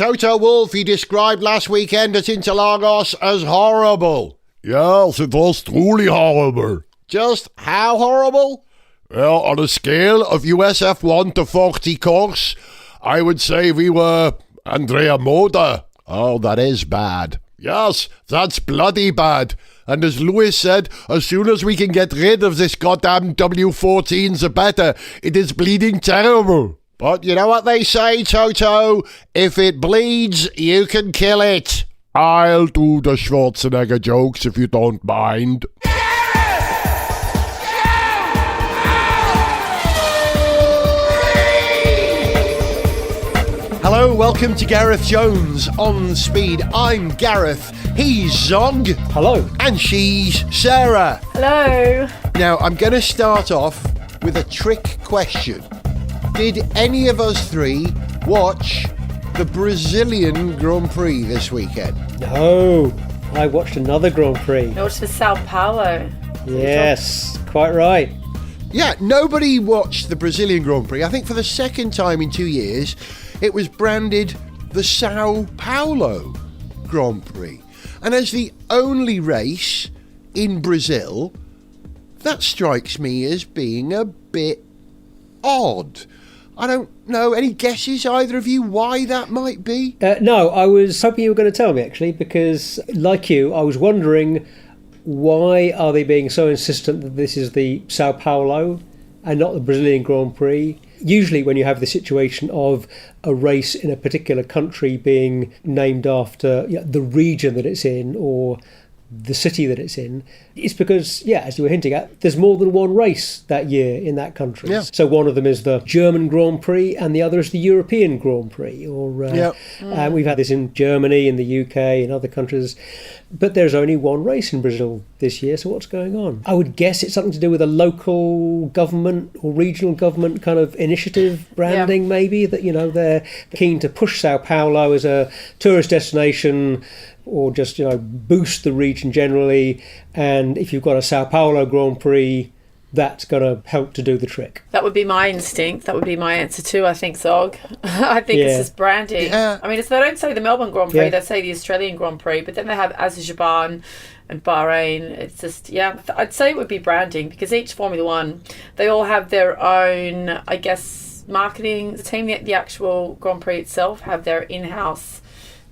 Toto Wolff, he described last weekend at Interlagos as horrible. Yes, it was truly horrible. Just how horrible? Well, on a scale of USF 1 to 40 course, I would say we were Andrea Moda. Oh, that is bad. Yes, that's bloody bad. And as Lewis said, as soon as we can get rid of this goddamn W14, the better. It is bleeding terrible. But you know what they say, Toto? If it bleeds, you can kill it. I'll do the Schwarzenegger jokes if you don't mind. Hello, welcome to Gareth Jones on Speed. I'm Gareth, he's Zog. Hello. And she's Sarah. Hello. Now, I'm going to start off with a trick question. Did any of us three watch the Brazilian Grand Prix this weekend? No, I watched another Grand Prix. I watched the Sao Paulo. Yes, quite right. Yeah, nobody watched the Brazilian Grand Prix. I think for the second time in 2 years, it was branded the Sao Paulo Grand Prix. And as the only race in Brazil, that strikes me as being a bit odd. I don't know. Any guesses, either of you, why that might be? No, I was hoping you were going to tell me, actually, because, like you, I was wondering why are they being so insistent that this is the Sao Paulo and not the Brazilian Grand Prix? Usually when you have the situation of a race in a particular country being named after the region that it's in or the city that it's in, it's because, as you were hinting at, there's more than one race that year in that country. Yeah. So one of them is the German Grand Prix and the other is the European Grand Prix. And we've had this in Germany, in the UK, in other countries. But there's only one race in Brazil this year, so what's going on? I would guess it's something to do with a local government or regional government kind of initiative branding, maybe, that, they're keen to push Sao Paulo as a tourist destination or just, boost the region generally. And if you've got a Sao Paulo Grand Prix, that's going to help to do the trick. That would be my instinct. That would be my answer too, I think, Zog. I think it's just branding. Yeah. I mean, they don't say the Melbourne Grand Prix, they say the Australian Grand Prix, but then they have Azerbaijan and Bahrain. It's just, I'd say it would be branding because each Formula One, they all have their own, I guess, marketing team. The actual Grand Prix itself have their in-house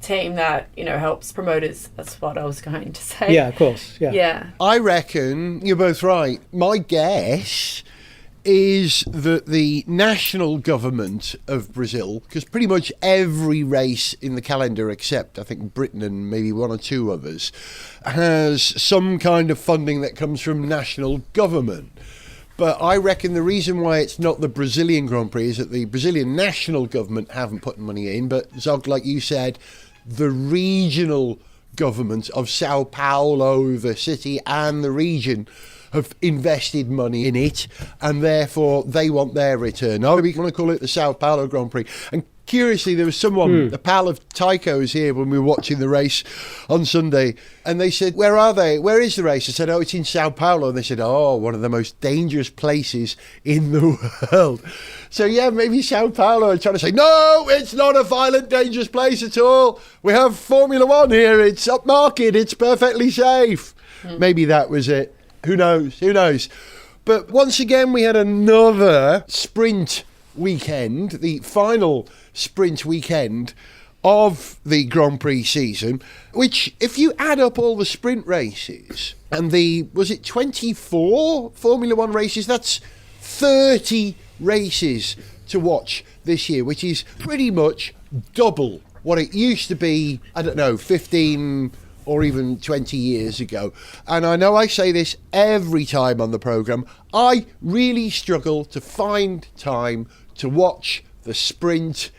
team that helps promoters. That's what I was going to say. Yeah, of course. Yeah. I reckon you're both right. My guess is that the national government of Brazil, because pretty much every race in the calendar except I think Britain and maybe one or two others has some kind of funding that comes from national government. But I reckon the reason why it's not the Brazilian Grand Prix is that the Brazilian national government haven't put money in. But Zog, like you said, the regional government of Sao Paulo, the city and the region, have invested money in it, and therefore they want their return. Oh, we want to call it the Sao Paulo Grand Prix. And curiously, there was someone, a pal of Tycho's here when we were watching the race on Sunday, and they said, where are they? Where is the race? I said, oh, it's in Sao Paulo. And they said, oh, one of the most dangerous places in the world. So, maybe Sao Paulo are trying to say, no, it's not a violent, dangerous place at all. We have Formula One here. It's upmarket. It's perfectly safe. Maybe that was it. Who knows? But once again, we had another sprint weekend, the final sprint weekend of the Grand Prix season, which, if you add up all the sprint races and was it 24 Formula One races, that's 30 races to watch this year, which is pretty much double what it used to be, 15 or even 20 years ago. And I know I say this every time on the programme, I really struggle to find time to watch the sprint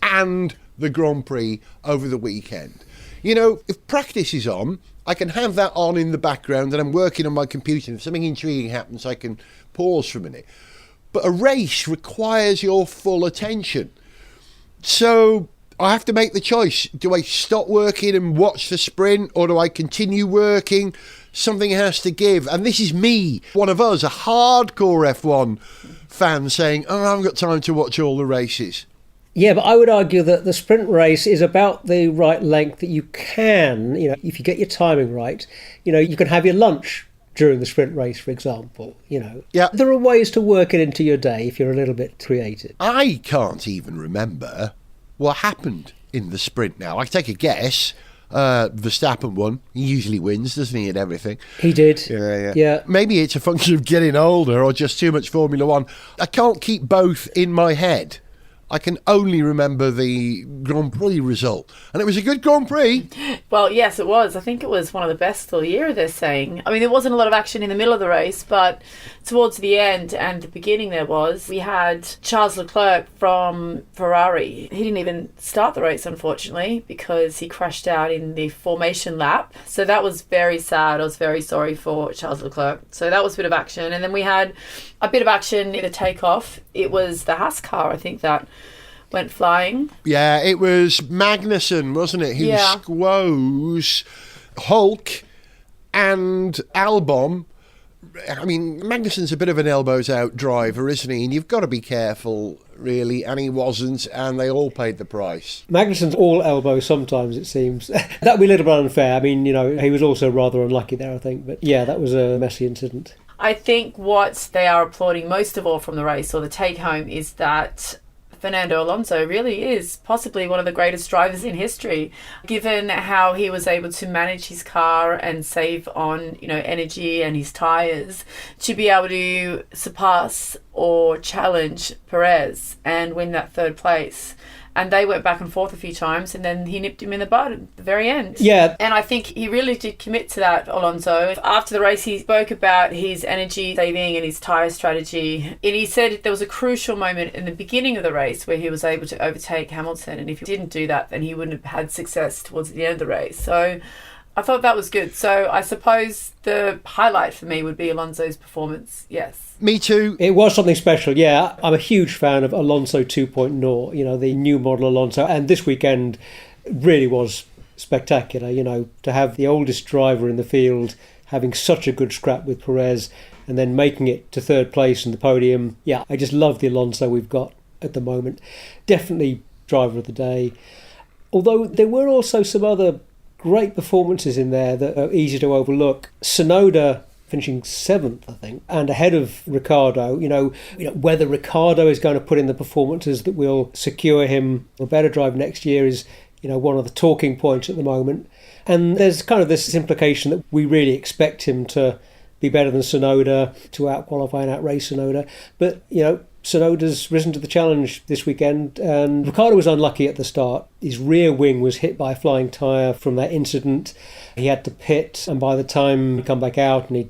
and the Grand Prix over the weekend. If practice is on, I can have that on in the background and I'm working on my computer. If something intriguing happens, I can pause for a minute. But a race requires your full attention. So I have to make the choice. Do I stop working and watch the sprint, or do I continue working? Something has to give. And this is me, one of us, a hardcore F1 fan, saying, I haven't got time to watch all the races. Yeah, but I would argue that the sprint race is about the right length that you can, if you get your timing right, you can have your lunch during the sprint race, for example. Yeah. There are ways to work it into your day if you're a little bit creative. I can't even remember what happened in the sprint now. I take a guess. Verstappen won. He usually wins, doesn't he, and everything? He did. Yeah. Maybe it's a function of getting older or just too much Formula One. I can't keep both in my head. I can only remember the Grand Prix result. And it was a good Grand Prix. Well, yes, it was. I think it was one of the best all year, they're saying. I mean, there wasn't a lot of action in the middle of the race, but towards the end and the beginning we had Charles Leclerc from Ferrari. He didn't even start the race, unfortunately, because he crashed out in the formation lap. So that was very sad. I was very sorry for Charles Leclerc. So that was a bit of action. And then we had a bit of action in the takeoff. It was the Haas car, I think, that went flying. Yeah, it was Magnussen, wasn't it? Who squoze Hulk and Albon. I mean, Magnussen's a bit of an elbows-out driver, isn't he? And you've got to be careful, really. And he wasn't, and they all paid the price. Magnussen's all elbows sometimes, it seems. That would be a little bit unfair. I mean, he was also rather unlucky there, I think. But yeah, that was a messy incident. I think what they are applauding most of all from the race, or the take-home, is that Fernando Alonso really is possibly one of the greatest drivers in history, given how he was able to manage his car and save on, energy and his tyres, to be able to surpass or challenge Perez and win that third place. And they went back and forth a few times, and then he nipped him in the bud at the very end. Yeah. And I think he really did commit to that, Alonso. After the race, he spoke about his energy saving and his tyre strategy. And he said there was a crucial moment in the beginning of the race where he was able to overtake Hamilton. And if he didn't do that, then he wouldn't have had success towards the end of the race. So I thought that was good. So I suppose the highlight for me would be Alonso's performance. Yes. Me too. It was something special, yeah. I'm a huge fan of Alonso 2.0, the new model Alonso. And this weekend really was spectacular, to have the oldest driver in the field having such a good scrap with Perez and then making it to third place in the podium. Yeah, I just love the Alonso we've got at the moment. Definitely driver of the day. Although there were also some other great performances in there that are easy to overlook. Tsunoda finishing 7th, I think, and ahead of Ricciardo. Whether Ricciardo is going to put in the performances that will secure him a better drive next year is, one of the talking points at the moment. And there's kind of this implication that we really expect him to be better than Tsunoda, to out-qualify and out-race Tsunoda. But, Tsunoda's risen to the challenge this weekend, and Ricciardo was unlucky at the start. His rear wing was hit by a flying tyre from that incident. He had to pit, and by the time he come back out and he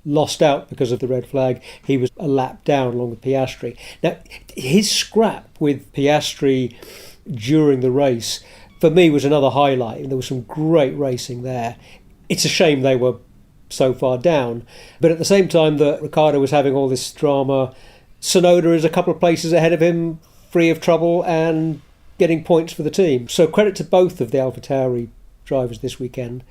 lost out because of the red flag, he was a lap down along with Piastri. Now, his scrap with Piastri during the race, for me, was another highlight. There was some great racing there. It's a shame they were so far down, but at the same time that Ricciardo was having all this drama, Tsunoda is a couple of places ahead of him, free of trouble and getting points for the team. So credit to both of the AlphaTauri drivers this weekend.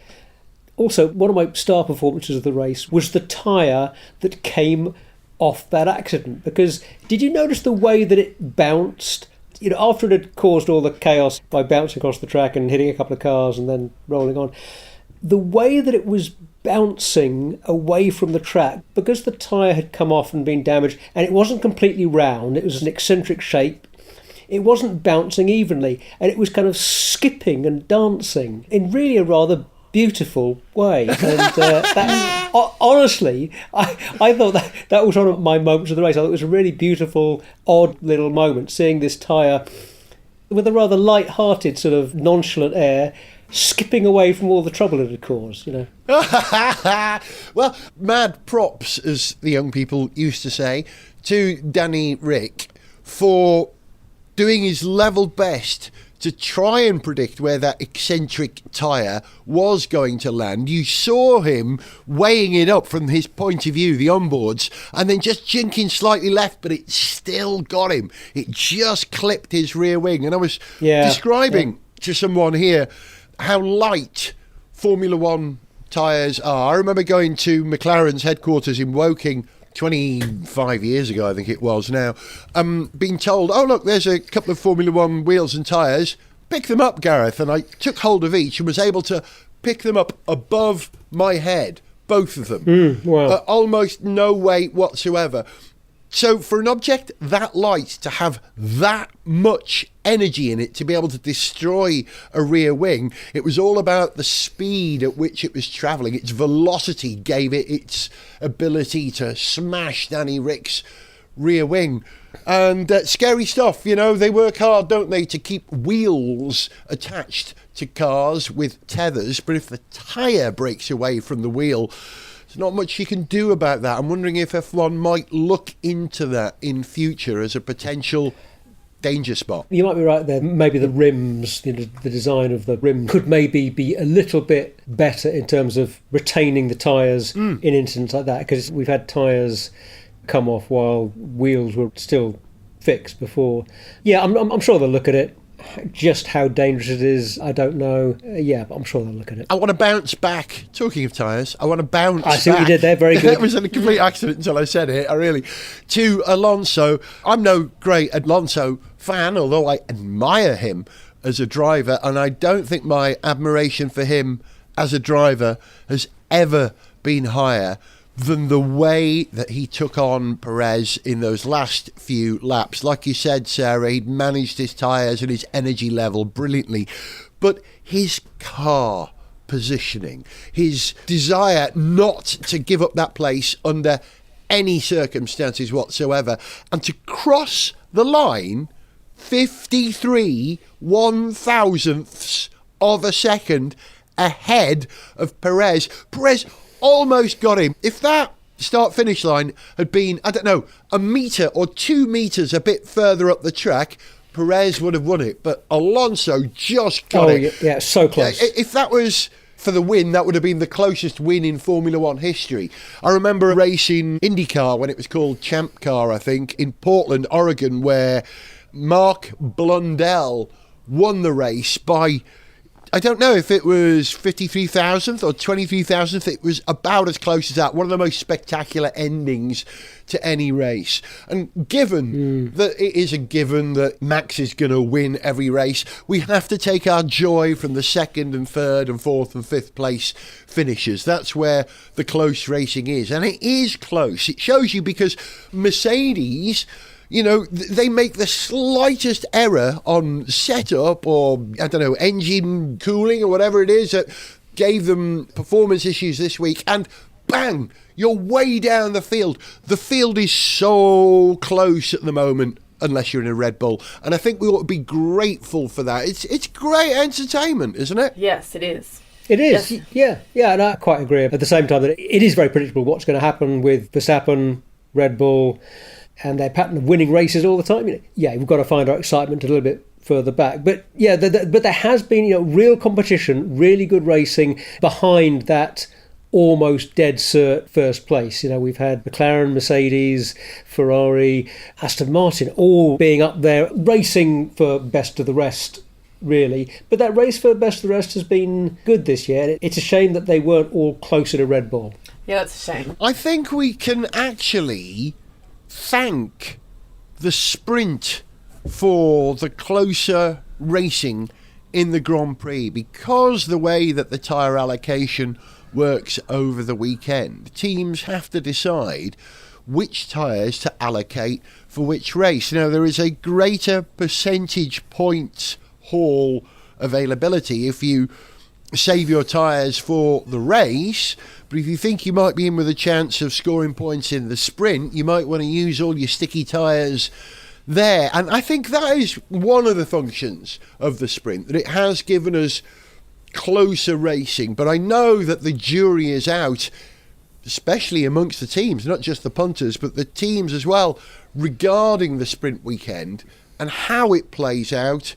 Also, one of my star performances of the race was the tyre that came off that accident. Because did you notice the way that it bounced? After it had caused all the chaos by bouncing across the track and hitting a couple of cars and then rolling on, the way that it was bouncing away from the track, because the tyre had come off and been damaged, and it wasn't completely round, it was an eccentric shape, it wasn't bouncing evenly, and it was kind of skipping and dancing in really a rather beautiful way. And honestly, I thought that was one of my moments of the race. I thought it was a really beautiful, odd little moment, seeing this tyre with a rather light-hearted sort of nonchalant air, skipping away from all the trouble it had caused, Well, mad props, as the young people used to say, to Danny Rick for doing his level best to try and predict where that eccentric tyre was going to land. You saw him weighing it up from his point of view, the onboards, and then just jinking slightly left, but it still got him. It just clipped his rear wing. And I was describing to someone here how light Formula One tyres are. I remember going to McLaren's headquarters in Woking 25 years ago, I think it was now, being told, oh, look, there's a couple of Formula One wheels and tyres. Pick them up, Gareth. And I took hold of each and was able to pick them up above my head, both of them. Wow. Almost no weight whatsoever. So for an object that light to have that much energy in it to be able to destroy a rear wing, it was all about the speed at which it was travelling. Its velocity gave it its ability to smash Danny Rick's rear wing. And scary stuff, you know, they work hard, don't they, to keep wheels attached to cars with tethers, but if the tyre breaks away from the wheel, there's not much you can do about that. I'm wondering if F1 might look into that in future as a potential danger spot. You might be right there. Maybe the rims, the design of the rim could maybe be a little bit better in terms of retaining the tyres in incidents like that, because we've had tyres come off while wheels were still fixed before. Yeah, I'm sure they'll look at it. Just how dangerous it is, I don't know. Yeah, but I'm sure they'll look at it. I want to bounce back. Talking of tyres, I want to bounce back. I see what you did there, very good. That was a complete accident until I said it, to Alonso. I'm no great Alonso fan, although I admire him as a driver, and I don't think my admiration for him as a driver has ever been higher than the way that he took on Perez in those last few laps. Like you said, Sarah, he'd managed his tyres and his energy level brilliantly. But his car positioning, his desire not to give up that place under any circumstances whatsoever, and to cross the line 53 one-thousandths of a second ahead of Perez. Perez almost got him. If that start-finish line had been, I don't know, a metre or 2 metres a bit further up the track, Perez would have won it. But Alonso just got it. Yeah, so close. If that was for the win, that would have been the closest win in Formula One history. I remember racing IndyCar when it was called Champ Car, I think, in Portland, Oregon, where Mark Blundell won the race by, I don't know if it was 53,000th or 23,000th. It was about as close as that. One of the most spectacular endings to any race. And given that it is a given that Max is going to win every race, we have to take our joy from the second and third and fourth and fifth place finishes. That's where the close racing is. And it is close. It shows you because Mercedes, you know, they make the slightest error on setup or, I don't know, engine cooling or whatever it is that gave them performance issues this week, and bang, you're way down the field. The field is so close at the moment, unless you're in a Red Bull, and I think we ought to be grateful for that. It's great entertainment, isn't it? Yes, it is. It is, yeah, and I quite agree. At the same time, that it is very predictable what's going to happen with Verstappen, Red Bull, and their pattern of winning races all the time. Yeah, we've got to find our excitement a little bit further back. But yeah, but there has been, real competition, really good racing behind that almost dead cert first place. We've had McLaren, Mercedes, Ferrari, Aston Martin, all being up there racing for best of the rest, really. But that race for best of the rest has been good this year. It's a shame that they weren't all closer to Red Bull. Yeah, that's a shame. I think we can actually thank the sprint for the closer racing in the Grand Prix, because the way that the tyre allocation works over the weekend, teams have to decide which tyres to allocate for which race. There is a greater percentage points haul availability if you save your tyres for the race, but if you think you might be in with a chance of scoring points in the sprint, you might want to use all your sticky tyres there. And I think that is one of the functions of the sprint, that it has given us closer racing. But I know that the jury is out, especially amongst the teams, not just the punters, but the teams as well, regarding the sprint weekend and how it plays out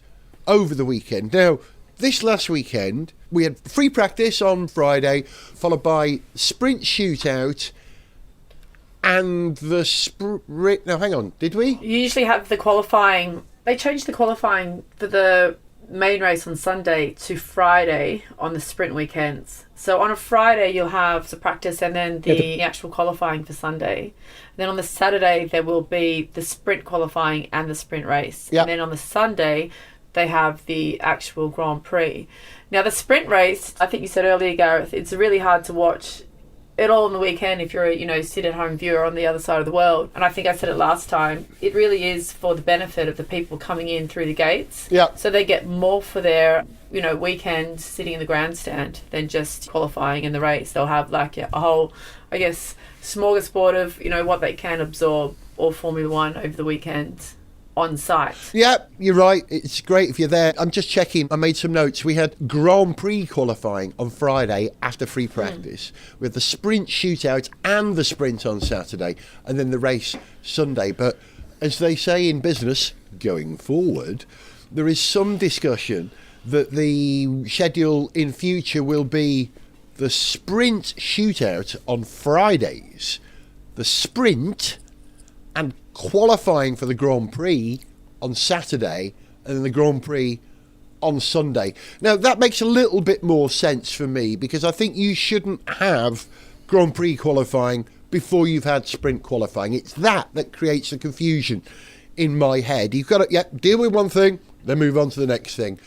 over the weekend. Now, this last weekend, we had free practice on Friday, followed by sprint shootout and the sprint. No, hang on, did we? You usually have the qualifying. They changed the qualifying for the main race on Sunday to Friday on the sprint weekends. So on a Friday you'll have the practice and then the actual qualifying for Sunday. And then on the Saturday there will be the sprint qualifying and the sprint race. Yep. And then on the Sunday they have the actual Grand Prix. Now the sprint race, I think you said earlier, Gareth, it's really hard to watch it all on the weekend if you're a sit-at-home viewer on the other side of the world. And I think I said it last time, it really is for the benefit of the people coming in through the gates. Yeah. So they get more for their weekend sitting in the grandstand than just qualifying in the race. They'll have like a whole, I guess, smorgasbord of what they can absorb all Formula One over the weekend on site. Yeah, you're right. It's great if you're there. I'm just checking. I made some notes. We had Grand Prix qualifying on Friday after free practice with the sprint shootout and the sprint on Saturday and then the race Sunday. But as they say in business, going forward, there is some discussion that the schedule in future will be the sprint shootout on Fridays, the sprint and qualifying for the Grand Prix on Saturday and then the Grand Prix on Sunday. Now, that makes a little bit more sense for me because I think you shouldn't have Grand Prix qualifying before you've had sprint qualifying. It's that creates the confusion in my head. You've got to deal with one thing, then move on to the next thing.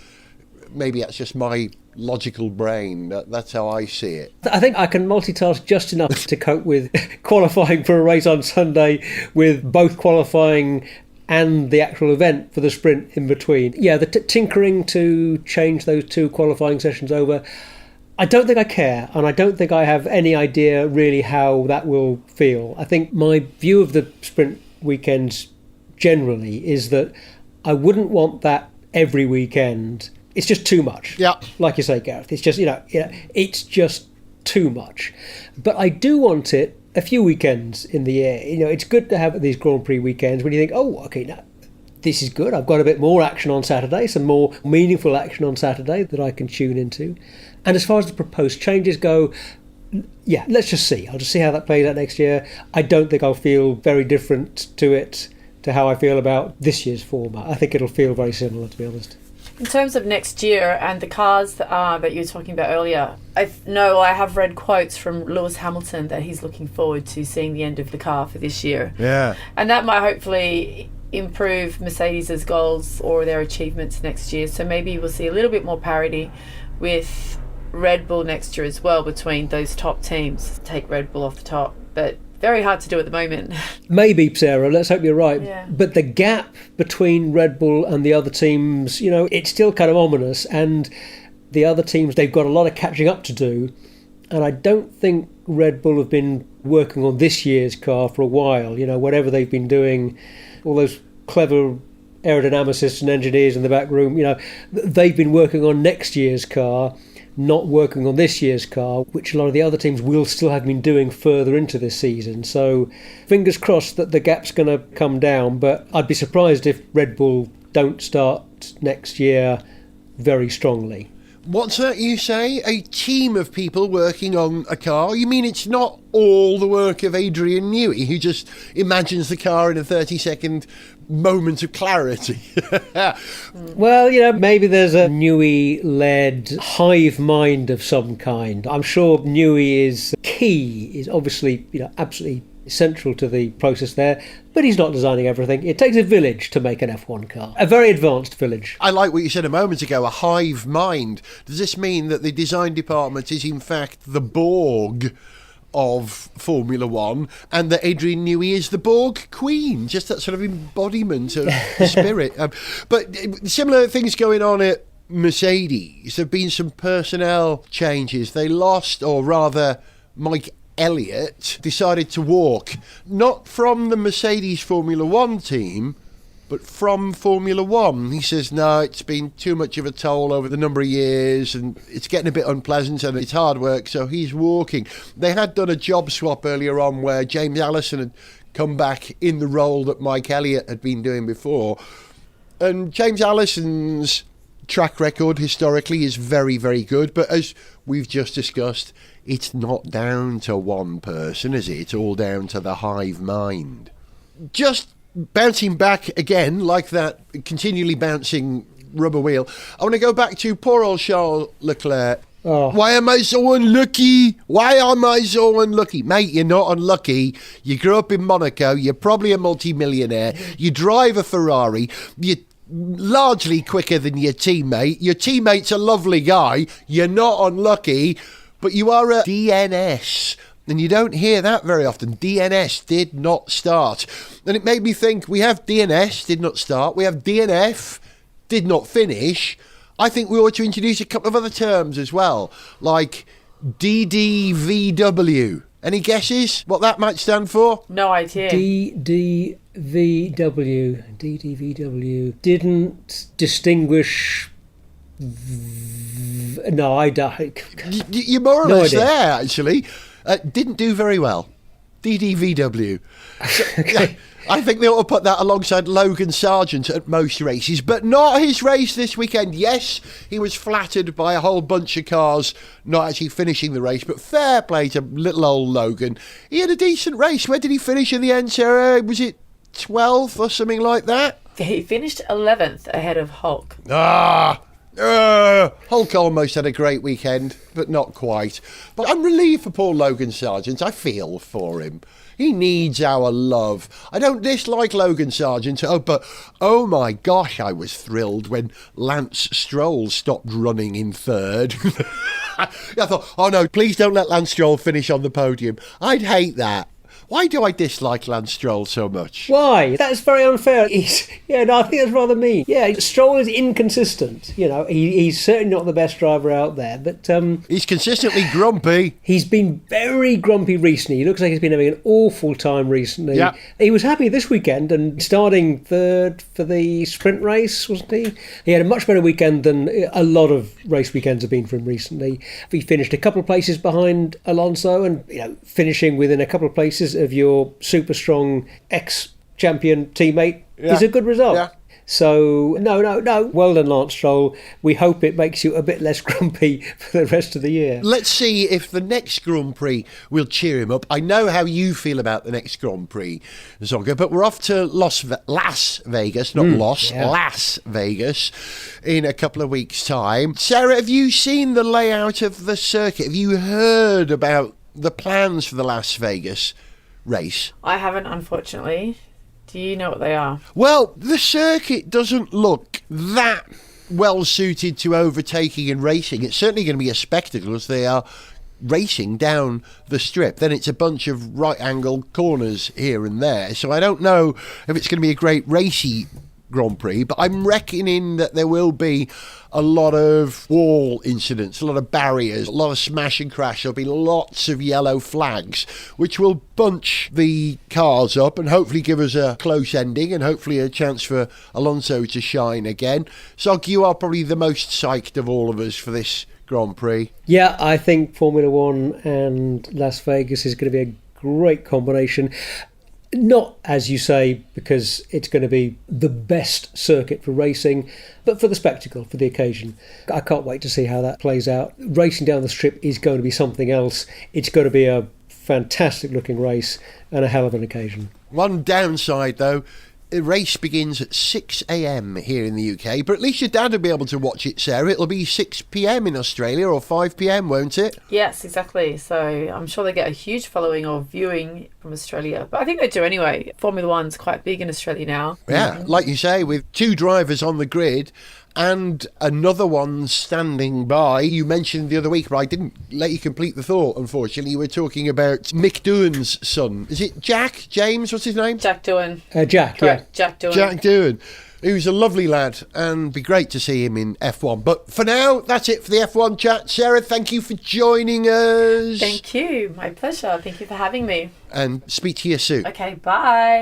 Maybe that's just my logical brain. That's how I see it. I think I can multitask just enough to cope with qualifying for a race on Sunday with both qualifying and the actual event for the sprint in between. Yeah, the tinkering to change those two qualifying sessions over, I don't think I care, and I don't think I have any idea really how that will feel. I think my view of the sprint weekends generally is that I wouldn't want that every weekend. It's just too much. Yeah. Like you say, Gareth, it's just, it's just too much. But I do want it a few weekends in the year. It's good to have these Grand Prix weekends when you think, oh, okay, now this is good. I've got a bit more action on Saturday, some more meaningful action on Saturday that I can tune into. And as far as the proposed changes go, yeah, let's just see. I'll just see how that plays out next year. I don't think I'll feel very different to it, to how I feel about this year's format. I think it'll feel very similar, to be honest. In terms of next year and the cars that you were talking about earlier, I have read quotes from Lewis Hamilton that he's looking forward to seeing the end of the car for this year. Yeah. And that might hopefully improve Mercedes' goals or their achievements next year. So maybe we'll see a little bit more parity with Red Bull next year as well between those top teams. Take Red Bull off the top. But very hard to do at the moment. Maybe, Sarah, let's hope you're right. Yeah. But the gap between Red Bull and the other teams, it's still kind of ominous. And the other teams, they've got a lot of catching up to do. And I don't think Red Bull have been working on this year's car for a while. Whatever they've been doing, all those clever aerodynamicists and engineers in the back room, they've been working on next year's car, not working on this year's car, which a lot of the other teams will still have been doing further into this season. So fingers crossed that the gap's going to come down, but I'd be surprised if Red Bull don't start next year very strongly. What's that you say? A team of people working on a car? You mean it's not all the work of Adrian Newey, who just imagines the car in a 30-second moment of clarity? Well, maybe there's a Newey-led hive mind of some kind. I'm sure Newey is obviously, absolutely central to the process there, but he's not designing everything. It takes a village to make an F1 car, a very advanced village. I like what you said a moment ago, a hive mind. Does this mean that the design department is in fact the Borg of Formula One and that Adrian Newey is the Borg Queen, just that sort of embodiment of the spirit? But similar things going on at Mercedes. There have been some personnel changes. They lost, or rather Mike Elliott decided to walk, not from the Mercedes Formula One team, but from Formula One. He says, no, it's been too much of a toll over the number of years and it's getting a bit unpleasant and it's hard work, so he's walking. They had done a job swap earlier on where James Allison had come back in the role that Mike Elliott had been doing before. And James Allison's track record historically is very, very good, but as we've just discussed, it's not down to one person, is it? It's all down to the hive mind. Just bouncing back again, like that continually bouncing rubber wheel. I want to go back to poor old Charles Leclerc. Oh. Why am I so unlucky? Why am I so unlucky? Mate, you're not unlucky. You grew up in Monaco. You're probably a multi-millionaire. You drive a Ferrari. You're largely quicker than your teammate. Your teammate's a lovely guy. You're not unlucky, but you are a DNS. And you don't hear that very often. DNS did not start. And it made me think, we have DNS, did not start. We have DNF, did not finish. I think we ought to introduce a couple of other terms as well, like DDVW. Any guesses what that might stand for? No idea. DDVW didn't distinguish. No, I don't. You're more or less there, actually. Didn't do very well. DDVW. Okay. I think they ought to put that alongside Logan Sargent at most races, but not his race this weekend. Yes, he was flattered by a whole bunch of cars not actually finishing the race, but fair play to little old Logan. He had a decent race. Where did he finish in the end, Sarah? Was it 12th or something like that? He finished 11th ahead of Hulk. Hulk almost had a great weekend, but not quite. But I'm relieved for poor Logan Sargent. I feel for him. He needs our love. I don't dislike Logan Sargent, but oh my gosh, I was thrilled when Lance Stroll stopped running in third. I thought, oh no, please don't let Lance Stroll finish on the podium. I'd hate that. Why do I dislike Lance Stroll so much? Why? That's very unfair. I think that's rather mean. Yeah, Stroll is inconsistent. He's certainly not the best driver out there, but he's consistently grumpy. He's been very grumpy recently. He looks like he's been having an awful time recently. Yeah. He was happy this weekend and starting third for the sprint race, wasn't he? He had a much better weekend than a lot of race weekends have been for him recently. He finished a couple of places behind Alonso and finishing within a couple of places of your super strong ex-champion teammate is a good result. Yeah. So, no. Well done, Lance Stroll. We hope it makes you a bit less grumpy for the rest of the year. Let's see if the next Grand Prix will cheer him up. I know how you feel about the next Grand Prix, Zonga, but we're off to Las Vegas, not Las Vegas, in a couple of weeks' time. Sarah, have you seen the layout of the circuit? Have you heard about the plans for the Las Vegas race? I haven't, unfortunately. Do you know what they are? Well, the circuit doesn't look that well suited to overtaking and racing. It's certainly going to be a spectacle as they are racing down the strip. Then it's a bunch of right angle corners here and there. So I don't know if it's going to be a great racy Grand Prix, but I'm reckoning that there will be a lot of wall incidents, a lot of barriers, a lot of smash and crash. There'll be lots of yellow flags, which will bunch the cars up and hopefully give us a close ending and hopefully a chance for Alonso to shine again. Sog, you are probably the most psyched of all of us for this Grand Prix. Yeah, I think Formula One and Las Vegas is going to be a great combination. Not, as you say, because it's going to be the best circuit for racing, but for the spectacle, for the occasion. I can't wait to see how that plays out. Racing down the strip is going to be something else. It's going to be a fantastic looking race and a hell of an occasion. One downside, though, the race begins at 6 a.m. here in the UK, but at least your dad will be able to watch it, Sarah. It'll be 6 p.m. in Australia or 5 p.m, won't it? Yes, exactly. So I'm sure they get a huge following of viewing from Australia. But I think they do anyway. Formula One's quite big in Australia now. Yeah, like you say, with 2 drivers on the grid and another one standing by. You mentioned the other week, but I didn't let you complete the thought, unfortunately. You were talking about Mick Doohan's son. Is it Jack? James? What's his name? Jack Doohan. Jack, correct. yeah. Jack Doohan. Jack Doohan, who's a lovely lad, and be great to see him in F1. But for now, that's it for the F1 chat. Sarah, thank you for joining us. Thank you. My pleasure. Thank you for having me. And speak to you soon. Okay, bye.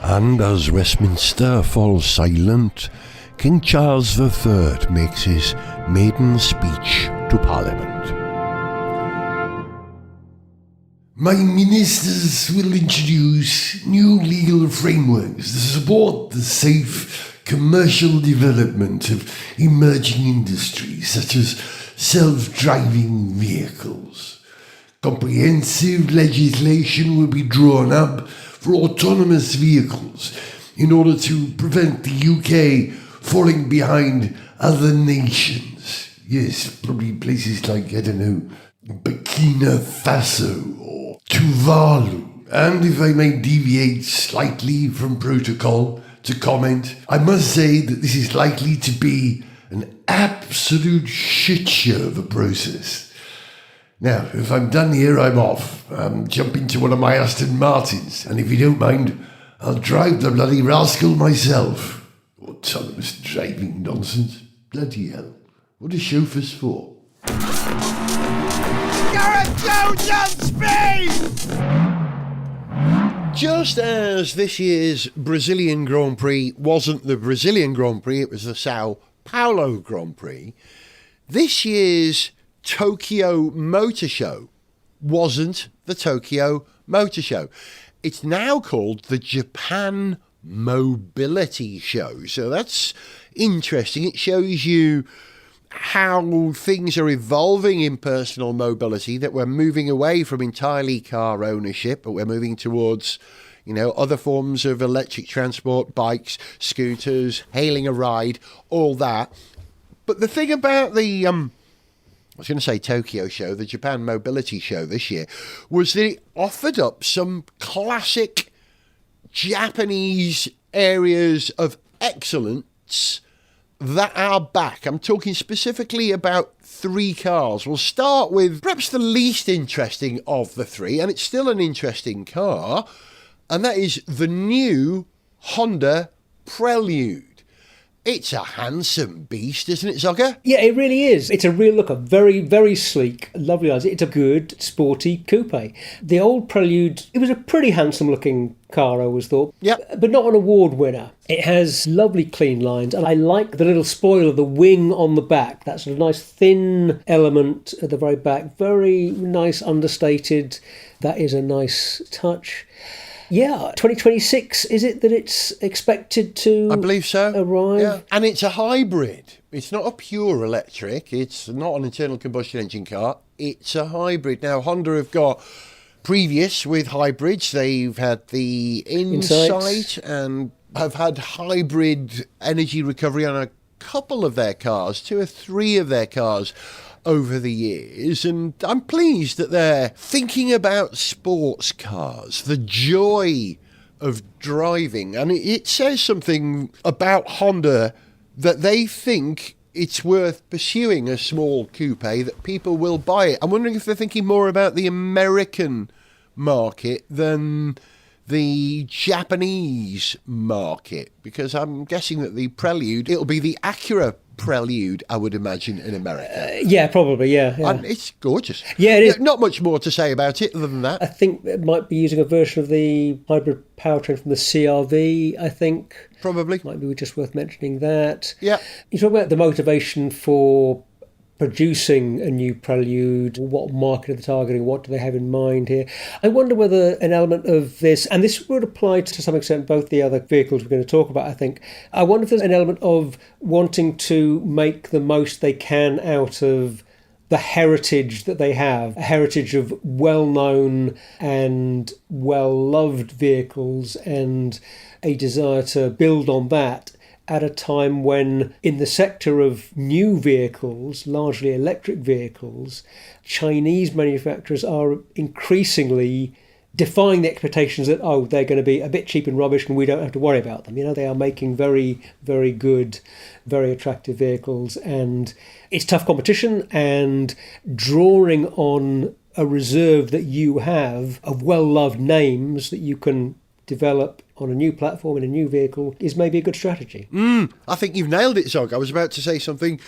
And as Westminster falls silent, King Charles III makes his maiden speech to Parliament. My ministers will introduce new legal frameworks to support the safe commercial development of emerging industries such as self-driving vehicles. Comprehensive legislation will be drawn up for autonomous vehicles in order to prevent the UK falling behind other nations. Yes, probably places like, I don't know, Burkina Faso or Tuvalu. And if I may deviate slightly from protocol to comment, I must say that this is likely to be an absolute shit show of a process. Now, if I'm done here, I'm off. I'm jumping to one of my Aston Martins, and if you don't mind, I'll drive the bloody rascal myself. Autonomous driving nonsense. Bloody hell. What are chauffeurs for? Gareth Jones on speed! Just as this year's Brazilian Grand Prix wasn't the Brazilian Grand Prix, it was the Sao Paulo Grand Prix, this year's Tokyo Motor Show wasn't the Tokyo Motor Show. It's now called the Japan Mobility Show. So that's interesting. It shows you how things are evolving in personal mobility, that we're moving away from entirely car ownership, but we're moving towards, other forms of electric transport, bikes, scooters, hailing a ride, all that. But the thing about the I was going to say Tokyo show, the Japan Mobility Show this year, was that it offered up some classic Japanese areas of excellence that are back. I'm talking specifically about 3 cars. We'll start with perhaps the least interesting of the 3, and it's still an interesting car, and that is the new Honda Prelude. It's a handsome beast, isn't it, Zogger? Yeah, it really is. It's a real looker. Very, very sleek. Lovely eyes. It's a good, sporty coupe. The old Prelude, it was a pretty handsome looking car, I always thought. Yep. But not an award winner. It has lovely clean lines, and I like the little spoiler, the wing on the back. That sort of nice thin element at the very back. Very nice, understated. That is a nice touch. Yeah, 2026, is it that it's expected to I believe so. arrive? Yeah. And it's a hybrid. It's not a pure electric. It's not an internal combustion engine car. It's a hybrid. Now, Honda have got previous with hybrids. They've had the Insight and have had hybrid energy recovery on a couple of their cars, 2 or 3 of their cars over the years, and I'm pleased that they're thinking about sports cars, the joy of driving, and it says something about Honda that they think it's worth pursuing a small coupe, that people will buy it. I'm wondering if they're thinking more about the American market than the Japanese market, because I'm guessing that the Prelude, it'll be the Acura Prelude, I would imagine, in America. Yeah, probably, yeah. And it's gorgeous. Yeah, it is. Not much more to say about it other than that. I think it might be using a version of the hybrid powertrain from the CR-V, I think. Probably. Might be just worth mentioning that. Yeah. You talk about the motivation for producing a new Prelude, what market are they targeting, what do they have in mind here? I wonder whether an element of this, and this would apply to some extent both the other vehicles we're going to talk about, I think. I wonder if there's an element of wanting to make the most they can out of the heritage that they have, a heritage of well-known and well-loved vehicles, and a desire to build on that at a time when, in the sector of new vehicles, largely electric vehicles, Chinese manufacturers are increasingly defying the expectations that, they're going to be a bit cheap and rubbish and we don't have to worry about them. They are making very, very good, very attractive vehicles, and it's tough competition, and drawing on a reserve that you have of well-loved names that you can develop on a new platform in a new vehicle is maybe a good strategy. I think you've nailed it, Zog. I was about to say something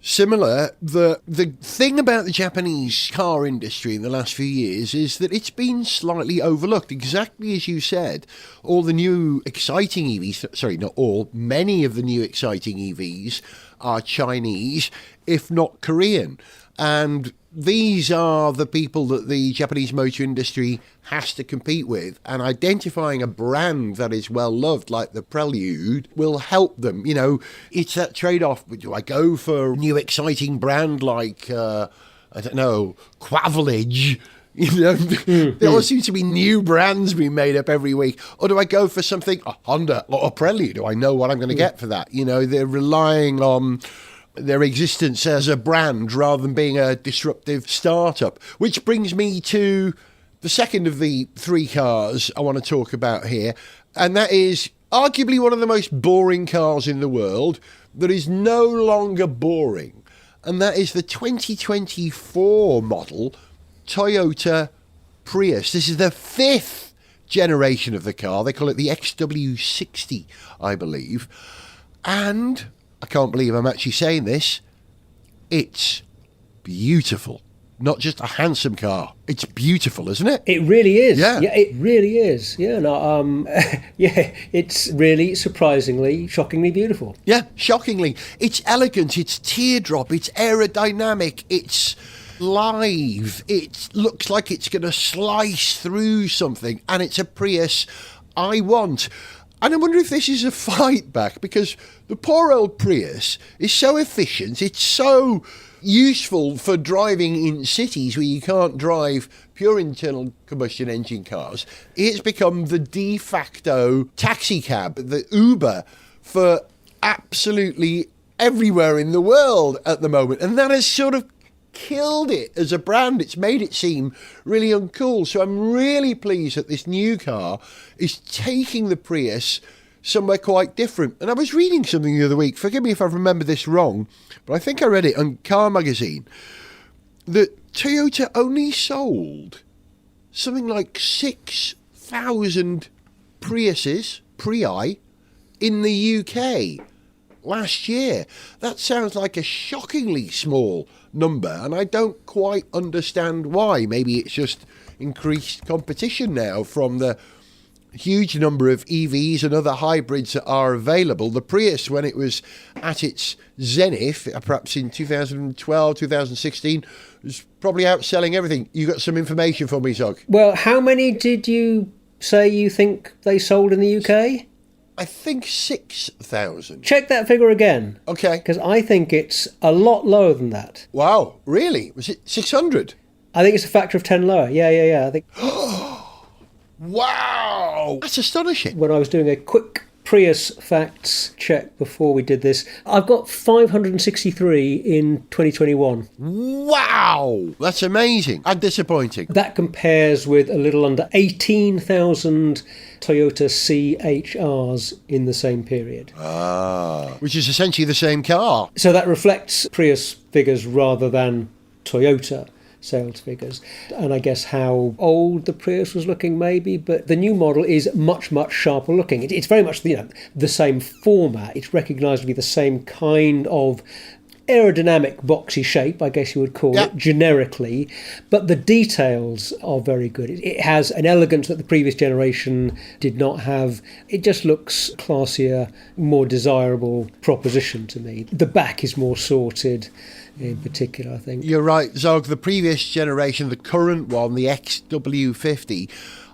similar. The thing about the Japanese car industry in the last few years is that it's been slightly overlooked. Exactly as you said, all the new exciting EVs, sorry, not all, many of the new exciting EVs are Chinese, if not Korean. And these are the people that the Japanese motor industry has to compete with, and identifying a brand that is well loved like the Prelude will help them. You know, it's that trade-off. Do I go for a new exciting brand like, I don't know, Quavilage? You know, there all seems to be new brands being made up every week. Or do I go for something, a Honda or a Prelude? Do I know what I'm going to get for that? You know, they're relying on their existence as a brand rather than being a disruptive startup. Which brings me to the second of the three cars I want to talk about here, and that is arguably one of the most boring cars in the world that is no longer boring, and that is the 2024 model Toyota Prius. This is the fifth generation of the car. They call it the XW60, I believe. And I can't believe I'm actually saying this, it's beautiful. Not just a handsome car. It's beautiful, isn't it? It really is. Yeah, it really is. Yeah, no, yeah, it's really surprisingly, shockingly beautiful. Yeah, shockingly. It's elegant, it's teardrop, it's aerodynamic, it's live. It looks like it's going to slice through something, and it's a Prius I want. And I wonder if this is a fight back, because the poor old Prius is so efficient, it's so useful for driving in cities where you can't drive pure internal combustion engine cars. It's become the de facto taxi cab, the Uber for absolutely everywhere in the world at the moment. And that has sort of killed it as a brand. It's made it seem really uncool. So I'm really pleased that this new car is taking the Prius somewhere quite different. And I was reading something the other week, forgive me if I remember this wrong, but I think I read it on Car Magazine, that Toyota only sold something like 6,000 Priuses, Prii, in the UK last year. That sounds like a shockingly small number, and I don't quite understand why. Maybe it's just increased competition now from the huge number of EVs and other hybrids that are available. The Prius, when it was at its zenith, perhaps in 2012, 2016, was probably outselling everything. You got some information for me, Zog? Well, how many did you say you think they sold in the UK? I think 6,000. Check that figure again. Okay. Because I think it's a lot lower than that. Wow, really? Was it 600? I think it's a factor of 10 lower. Yeah. I think. Wow! That's astonishing. When I was doing a quick Prius facts check before we did this, I've got 563 in 2021. Wow! That's amazing and disappointing. That compares with a little under 18,000 Toyota CHRs in the same period. Which is essentially the same car. So that reflects Prius figures rather than Toyota sales figures, and I guess how old the Prius was looking maybe, but the new model is much sharper looking. It's very much the same format. It's recognisably the same kind of aerodynamic boxy shape, I guess you would call it, generically, but the details are very good. It has an elegance that the previous generation did not have. It just looks classier, more desirable proposition to me. The back is more sorted in particular, I think. You're right, Zog. The previous generation, the current one, the XW50,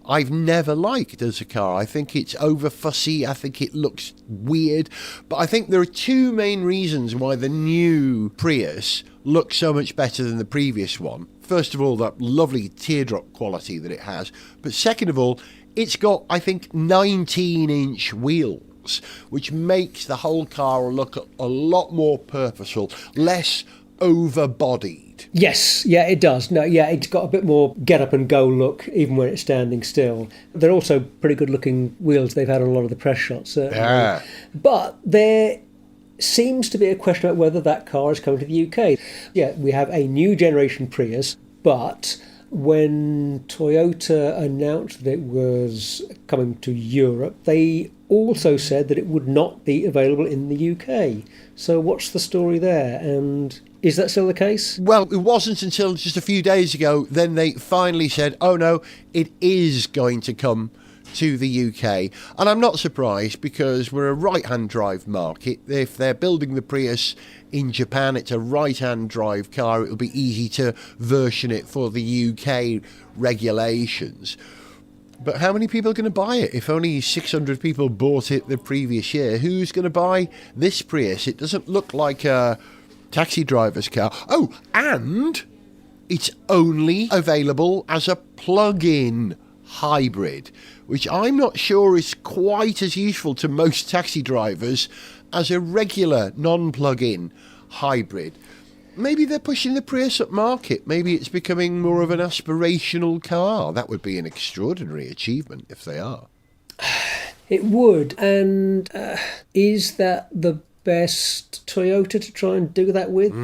I've never liked as a car. I think it's over fussy. I think it looks weird. But I think there are two main reasons why the new Prius looks so much better than the previous one. First of all, that lovely teardrop quality that it has. But second of all, it's got, I think, 19-inch wheels, which makes the whole car look a lot more purposeful, less over-bodied. Yes, yeah, it does. No, yeah, it's got a bit more get up and go look, even when it's standing still. They're also pretty good looking wheels they've had on a lot of the press shots, certainly. Yeah. But there seems to be a question about whether that car is coming to the UK. Yeah, we have a new generation Prius, but when Toyota announced that it was coming to Europe, they also said that it would not be available in the UK. So what's the story there? And is that still the case? Well, it wasn't until just a few days ago then they finally said, oh no, it is going to come to the UK. And I'm not surprised, because we're a right-hand drive market. If they're building the Prius in Japan, it's a right-hand drive car. It'll be easy to version it for the UK regulations. But how many people are going to buy it? If only 600 people bought it the previous year, who's going to buy this Prius? It doesn't look like a taxi driver's car. Oh, and it's only available as a plug-in hybrid, which I'm not sure is quite as useful to most taxi drivers as a regular non-plug-in hybrid. Maybe they're pushing the Prius up market. Maybe it's becoming more of an aspirational car. That would be an extraordinary achievement if they are. It would. And is that the best Toyota to try and do that with?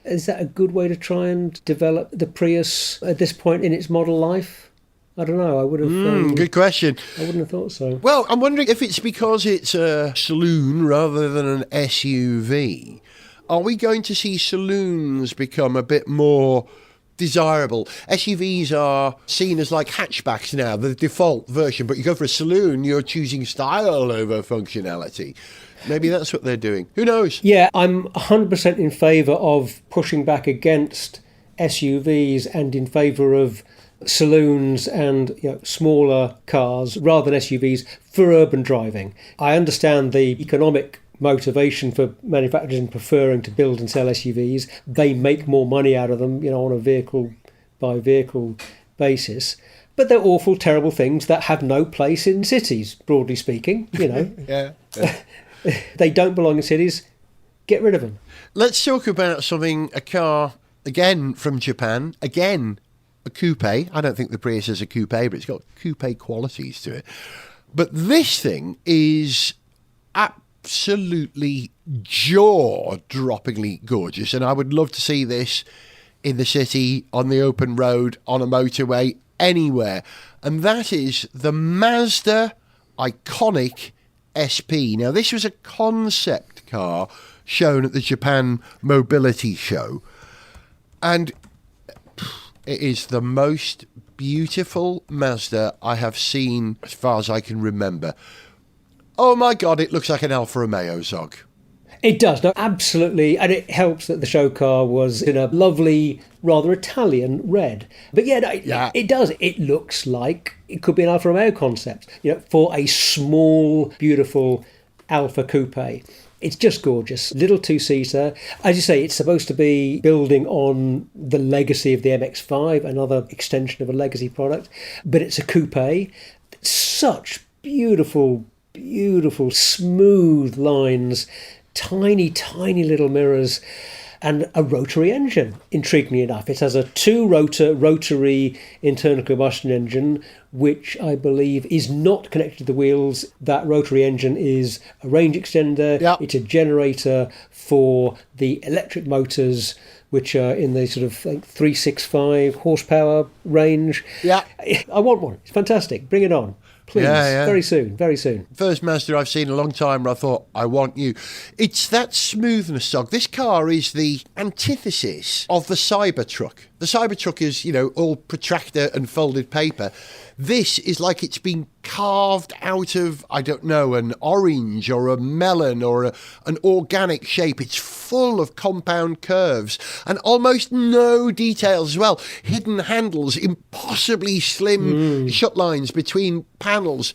Is that a good way to try and develop the Prius at this point in its model life? I don't know. I would have. Good question. I wouldn't have thought so. Well, I'm wondering if it's because it's a saloon rather than an SUV. Are we going to see saloons become a bit more desirable? SUVs are seen as like hatchbacks now, the default version, but you go for a saloon, you're choosing style over functionality. Maybe that's what they're doing. Who knows? Yeah, I'm 100% in favour of pushing back against SUVs and in favour of saloons and smaller cars rather than SUVs for urban driving. I understand the economic motivation for manufacturers in preferring to build and sell SUVs. They make more money out of them, on a vehicle by vehicle basis. But they're awful, terrible things that have no place in cities, broadly speaking, Yeah. They don't belong in cities. Get rid of them. Let's talk about a car, again, from Japan. Again, a coupe. I don't think the Prius is a coupe, but it's got coupe qualities to it. But this thing is absolutely jaw-droppingly gorgeous, and I would love to see this in the city, on the open road, on a motorway, anywhere. And that is the Mazda iconic SP. Now, this was a concept car shown at the Japan Mobility Show, and it is the most beautiful Mazda I have seen as far as I can remember. Oh my God, it looks like an Alfa Romeo, Zog. It does, no, absolutely. And it helps that the show car was in a lovely, rather Italian red. But it does. It looks like it could be an Alfa Romeo concept, for a small, beautiful Alfa coupe. It's just gorgeous. Little two-seater. As you say, it's supposed to be building on the legacy of the MX-5, another extension of a legacy product. But it's a coupe. Such beautiful smooth lines, tiny little mirrors, and a rotary engine, intriguingly enough. It has a two-rotor rotary internal combustion engine, which I believe is not connected to the wheels. That rotary engine is a range extender. Yep. It's a generator for the electric motors, which are in the sort of 365 horsepower range. Yeah. I want one. It's fantastic. Bring it on. Please, Yeah. very soon. First Mazda I've seen in a long time where I thought, I want you. It's that smoothness, Dog. This car is the antithesis of the Cybertruck. The Cybertruck is, all protractor and folded paper. This is like it's been carved out of, I don't know, an orange or a melon or an organic shape. It's full of compound curves and almost no details as well. Hidden handles, impossibly slim shut lines between panels.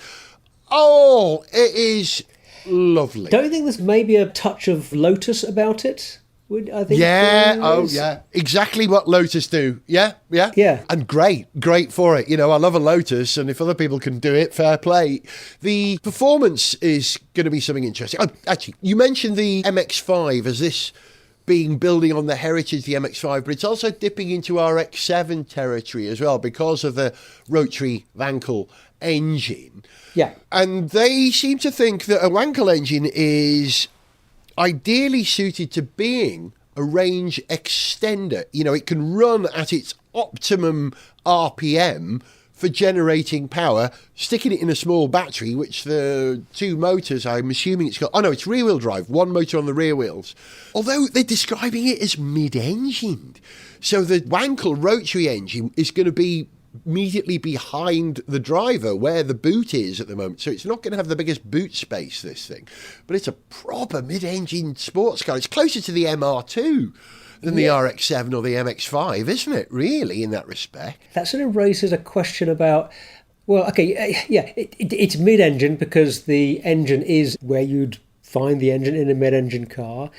Oh, it is lovely. Don't you think there's maybe a touch of Lotus about it? I think yeah. Exactly what Lotus do. Yeah. And great for it. I love a Lotus, and if other people can do it, fair play. The performance is going to be something interesting. Actually, you mentioned the MX-5 as this being building on the heritage of the MX-5, but it's also dipping into our X7 territory as well because of the rotary Wankel engine. Yeah. And they seem to think that a Wankel engine is ideally suited to being a range extender. It can run at its optimum RPM for generating power, sticking it in a small battery, which the two motors, I'm assuming it's got... Oh, no, it's rear-wheel drive, one motor on the rear wheels. Although they're describing it as mid-engined. So the Wankel rotary engine is going to be immediately behind the driver where the boot is at the moment. So it's not going to have the biggest boot space, this thing. But it's a proper mid-engine sports car. It's closer to the MR2 than the RX-7 or the MX-5, isn't it, really, in that respect? That sort of raises a question about, well, okay, yeah, it's mid-engine because the engine is where you'd find the engine in a mid-engine car.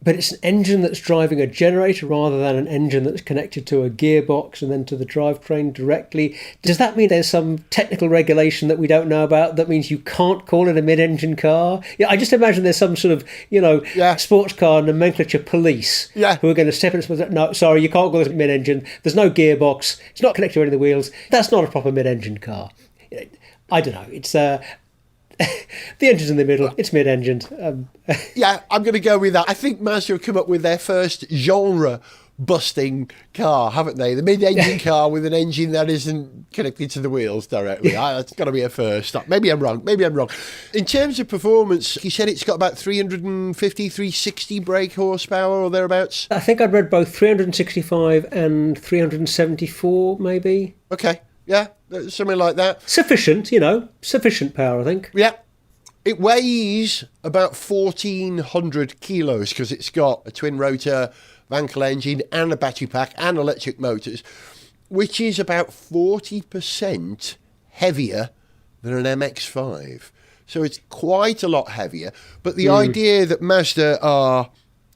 But it's an engine that's driving a generator rather than an engine that's connected to a gearbox and then to the drivetrain directly. Does that mean there's some technical regulation that we don't know about that means you can't call it a mid-engine car? Yeah, I just imagine there's some sort of, sports car nomenclature police who are going to step in and say, no, sorry, you can't call this mid-engine. There's no gearbox. It's not connected to any of the wheels. That's not a proper mid-engine car. I don't know. It's... the engine's in the middle. It's mid-engined. Yeah, I'm going to go with that. I think Mazda have come up with their first genre-busting car, haven't they? The mid-engine car with an engine that isn't connected to the wheels directly. That's got to be a first. Maybe I'm wrong. In terms of performance, you said it's got about 350, 360 brake horsepower or thereabouts? I think I'd read both 365 and 374, maybe. Okay. Yeah, something like that. Sufficient power, I think. Yeah. It weighs about 1,400 kilos because it's got a twin rotor Wankel engine and a battery pack and electric motors, which is about 40% heavier than an MX-5. So it's quite a lot heavier. But the idea that Mazda are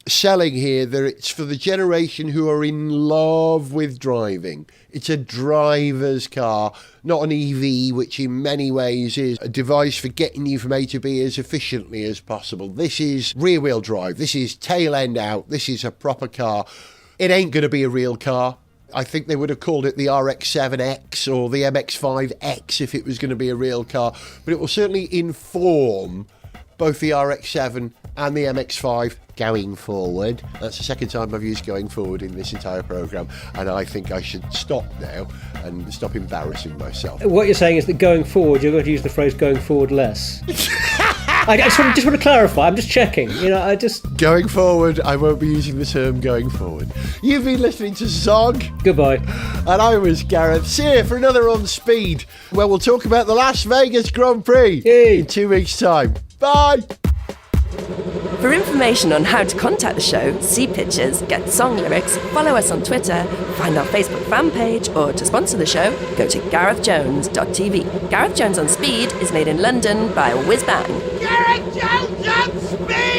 selling here, that it's for the generation who are in love with driving. It's a driver's car, not an EV, which in many ways is a device for getting you from A to B as efficiently as possible. This is rear-wheel drive. This is tail end out. This is a proper car. It ain't going to be a real car. I think they would have called it the RX-7X or the MX-5X if it was going to be a real car. But it will certainly inform both the RX-7 and the MX-5 going forward. That's the second time I've used going forward in this entire programme, and I think I should stop now and stop embarrassing myself. What you're saying is that going forward, you're going to use the phrase going forward less. I just want to clarify. I'm just checking. Going forward, I won't be using the term going forward. You've been listening to Zog. Goodbye. And I was Gareth. See you for another On Speed, where we'll talk about the Las Vegas Grand Prix in 2 weeks' time. Bye! For information on how to contact the show, see pictures, get song lyrics, follow us on Twitter, find our Facebook fan page, or to sponsor the show, go to garethjones.tv. Gareth Jones on Speed is made in London by Whiz Bang. Gareth Jones on Speed!